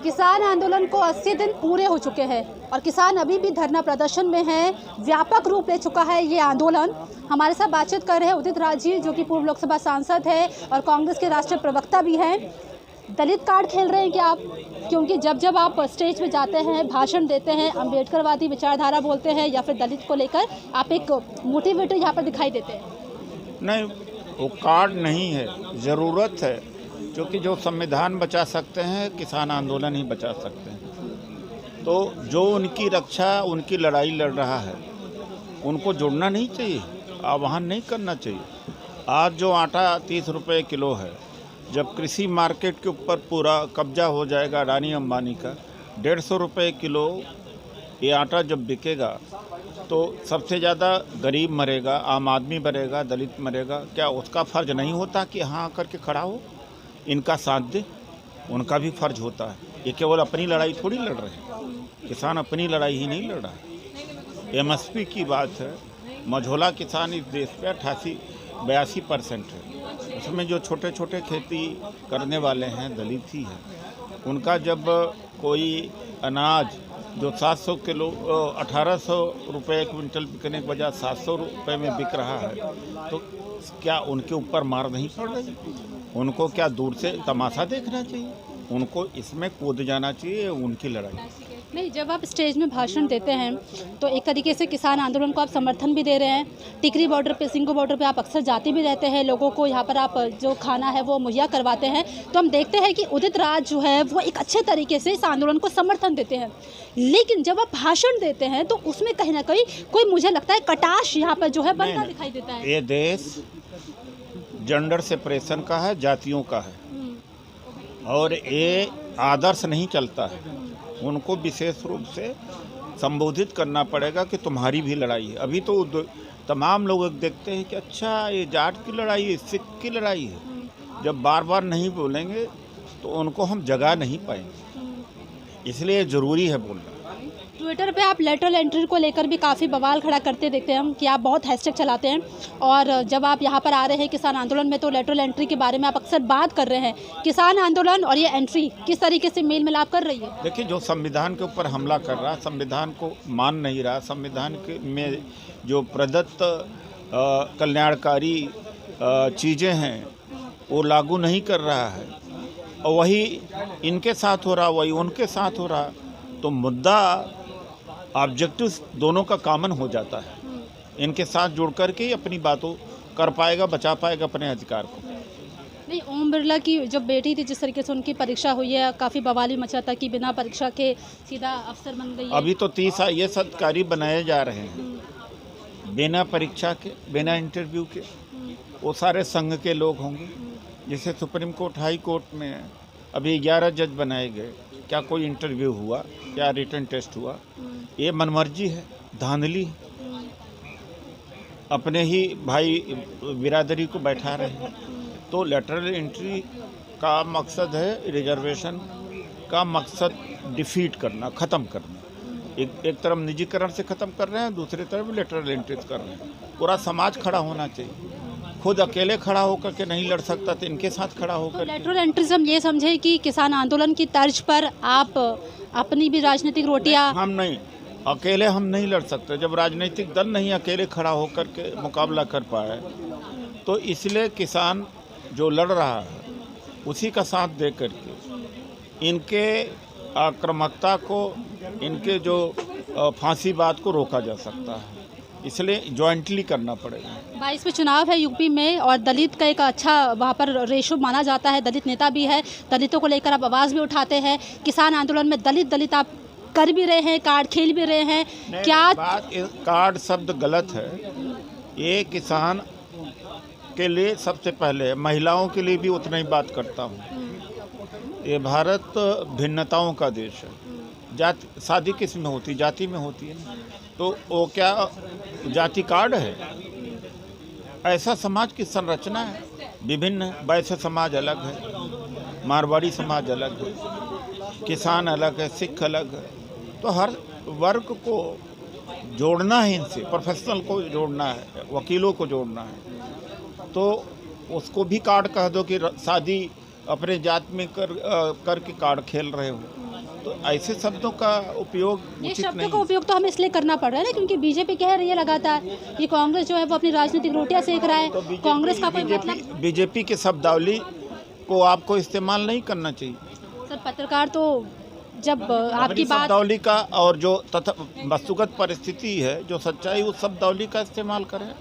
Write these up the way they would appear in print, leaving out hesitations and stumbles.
किसान आंदोलन को 80 दिन पूरे हो चुके हैं और किसान अभी भी धरना प्रदर्शन में हैं। व्यापक रूप ले चुका है ये आंदोलन। हमारे साथ बातचीत कर रहे हैं उदित राज जी, जो कि पूर्व लोकसभा सांसद है और कांग्रेस के राष्ट्रीय प्रवक्ता भी हैं। दलित कार्ड खेल रहे हैं क्या आप? क्योंकि जब जब आप स्टेज पे जाते हैं, भाषण देते हैं, अम्बेडकरवादी विचारधारा बोलते हैं या फिर दलित को लेकर आप एक मोटिवेटर यहाँ पर दिखाई देते हैं। नहीं, वो कार्ड नहीं है, ज़रूरत है, क्योंकि जो संविधान बचा सकते हैं किसान आंदोलन ही बचा सकते हैं। तो जो उनकी रक्षा, उनकी लड़ाई लड़ रहा है, उनको जुड़ना नहीं चाहिए, आह्वान नहीं करना चाहिए। आज जो आटा 30 रुपये किलो है, जब कृषि मार्केट के ऊपर पूरा कब्जा हो जाएगा अडानी अंबानी का, 150 रुपये किलो ये आटा जब बिकेगा तो सबसे ज़्यादा गरीब मरेगा, आम आदमी मरेगा, दलित मरेगा। क्या उसका फ़र्ज नहीं होता कि यहाँ आकर के खड़ा हो, इनका साथ दे? उनका भी फ़र्ज होता है। ये केवल अपनी लड़ाई थोड़ी लड़ रहे हैं, किसान अपनी लड़ाई ही नहीं लड़ रहा है। MSP की बात है, मझोला किसान इस देश पे 82% है। उसमें जो छोटे छोटे खेती करने वाले हैं दलित ही हैं। उनका जब कोई अनाज जो 700 किलो 1800 रुपये क्विंटल बिकने के बजाय 700 रुपये में बिक रहा है, तो क्या उनके ऊपर मार नहीं पड़ रही? उनको क्या दूर से तमाशा देखना चाहिए? उनको इसमें कूद जाना चाहिए, उनकी लड़ाई नहीं। जब आप स्टेज में भाषण देते हैं तो एक तरीके से किसान आंदोलन को आप समर्थन भी दे रहे हैं। टिकरी बॉर्डर पे, सिंगो बॉर्डर पे आप अक्सर जाते भी रहते हैं, लोगों को यहाँ पर आप जो खाना है वो मुहैया करवाते हैं। तो हम देखते हैं कि उदित राज जो है वो एक अच्छे तरीके से इस आंदोलन को समर्थन देते हैं। लेकिन जब आप भाषण देते हैं तो उसमें कहीं ना कहीं कोई, मुझे लगता है, कटाश यहाँ पर जो है बनता दिखाई देता है। ये देश जेंडर सेपरेशन का है, जातियों का है, और ये आदर्श नहीं चलता है। उनको विशेष रूप से संबोधित करना पड़ेगा कि तुम्हारी भी लड़ाई है। अभी तो तमाम लोग देखते हैं कि अच्छा ये जाट की लड़ाई है, सिख की लड़ाई है। जब बार बार नहीं बोलेंगे तो उनको हम जगा नहीं पाएंगे, इसलिए ज़रूरी है बोलना। ट्विटर पे आप लेटरल एंट्री को लेकर भी काफ़ी बवाल खड़ा करते देखते हैं हम कि आप बहुत हैशटैग चलाते हैं, और जब आप यहाँ पर आ रहे हैं किसान आंदोलन में तो लेटरल एंट्री के बारे में आप अक्सर बात कर रहे हैं। किसान आंदोलन और ये एंट्री किस तरीके से मेल मिलाप कर रही है? देखिए, जो संविधान के ऊपर हमला कर रहा, संविधान को मान नहीं रहा, संविधान के में जो प्रदत्त कल्याणकारी चीज़ें हैं वो लागू नहीं कर रहा है, और वही इनके साथ हो रहा, वही उनके साथ हो रहा, तो मुद्दा ऑब्जेक्टिव दोनों का कॉमन हो जाता है। इनके साथ जुड़ करके ही अपनी बातों कर पाएगा, बचा पाएगा अपने अधिकार को। नहीं, ओम बिरला की जो बेटी थी, जिस तरीके से उनकी परीक्षा हुई है, काफ़ी बवाल भी मचा था कि बिना परीक्षा के सीधा अफसर बन गई है। अभी तो 30 IAS अधिकारी बनाए जा रहे हैं, बिना परीक्षा के, बिना इंटरव्यू के। वो सारे संघ के लोग होंगे। जैसे सुप्रीम कोर्ट, हाई कोर्ट में अभी 11 जज बनाए गए, क्या कोई इंटरव्यू हुआ? क्या रिटन टेस्ट हुआ? ये मनमर्जी है, धांधली है। अपने ही भाई बिरादरी को बैठा रहे हैं। तो लेटरल एंट्री का मकसद है, रिजर्वेशन का मकसद डिफीट करना, ख़त्म करना। एक तरफ निजीकरण से ख़त्म कर रहे हैं, दूसरी तरफ लेटरल एंट्री कर रहे हैं। पूरा समाज खड़ा होना चाहिए। खुद अकेले खड़ा होकर के नहीं लड़ सकता तो इनके साथ खड़ा होकर। तो लेटरल एंट्री हम ये समझे कि किसान आंदोलन की तर्ज पर आप अपनी भी राजनीतिक रोटियां। हम नहीं, अकेले हम नहीं लड़ सकते। जब राजनीतिक दल नहीं अकेले खड़ा होकर के मुकाबला कर पाए, तो इसलिए किसान जो लड़ रहा है उसी का साथ दे करके इनके आक्रामकता को, इनके जो फांसीवाद को रोका जा सकता है। इसलिए जॉइंटली करना पड़ेगा। 22 में चुनाव है यूपी में, और दलित का एक अच्छा वहाँ पर रेशो माना जाता है। दलित नेता भी है, दलितों को लेकर आप आवाज़ भी उठाते हैं। किसान आंदोलन में दलित आप कर भी रहे हैं, कार्ड खेल भी रहे हैं। क्या बात, कार्ड शब्द गलत है। ये किसान के लिए सबसे पहले, महिलाओं के लिए भी उतना ही बात करता हूँ। ये भारत भिन्नताओं का देश है। जाति, शादी किस में होती? जाति में होती है। तो वो क्या जाति कार्ड है? ऐसा समाज की संरचना है, विभिन्न है। वैश्य समाज अलग है, मारवाड़ी समाज अलग है, किसान अलग है, सिख अलग है। तो हर वर्ग को जोड़ना है, इनसे प्रोफेशनल को जोड़ना है, वकीलों को जोड़ना है। तो उसको भी कार्ड कह दो कि शादी अपने जात में करके कार्ड खेल रहे हो, तो ऐसे शब्दों का उपयोग ये उचित शब्दों नहीं का उपयोग तो हमें इसलिए करना पड़ रहा है ना, क्योंकि बीजेपी कह रही है लगातार कि कांग्रेस जो है वो अपनी राजनीतिक रोटियां सेक रहा है। तो कांग्रेस का कोई मतलब बीजेपी के शब्दावली को आपको इस्तेमाल नहीं करना चाहिए। सर, पत्रकार तो जब आपकी अपनी बात शब्दावली का और जो तथा वस्तुगत परिस्थिति है, जो सच्चाई, उस शब्दावली का इस्तेमाल करें।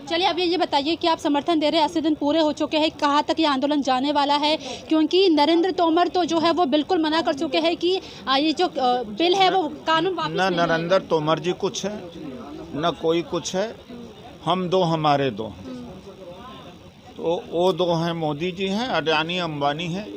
चलिए, अब ये बताइए कि आप समर्थन दे रहे हैं, 80 दिन पूरे हो चुके हैं, कहाँ तक ये आंदोलन जाने वाला है? क्योंकि नरेंद्र तोमर तो जो है वो बिल्कुल मना कर चुके हैं कि ये जो बिल है वो कानून वापस न नहीं नरेंद्र तोमर जी कुछ है, न कोई कुछ है, हम दो हमारे दो हैं। तो वो दो हैं, मोदी जी हैं, अडानी अंबानी हैं,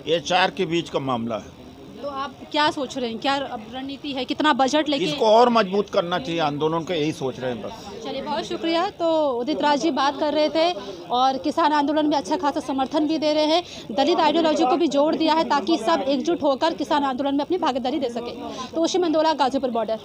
ये चार के बीच का मामला है। तो आप क्या सोच रहे हैं, क्या अब रणनीति है, कितना बजट लेके? इसको और मजबूत करना चाहिए आंदोलन को, यही सोच रहे हैं बस। चलिए, बहुत शुक्रिया। तो उदित राज जी बात कर रहे थे और किसान आंदोलन में अच्छा खासा समर्थन भी दे रहे हैं, दलित आइडियोलॉजी को भी जोड़ दिया है ताकि सब एकजुट होकर किसान आंदोलन में अपनी भागीदारी दे सके। तो उसी मंदोला, गाजीपुर बॉर्डर।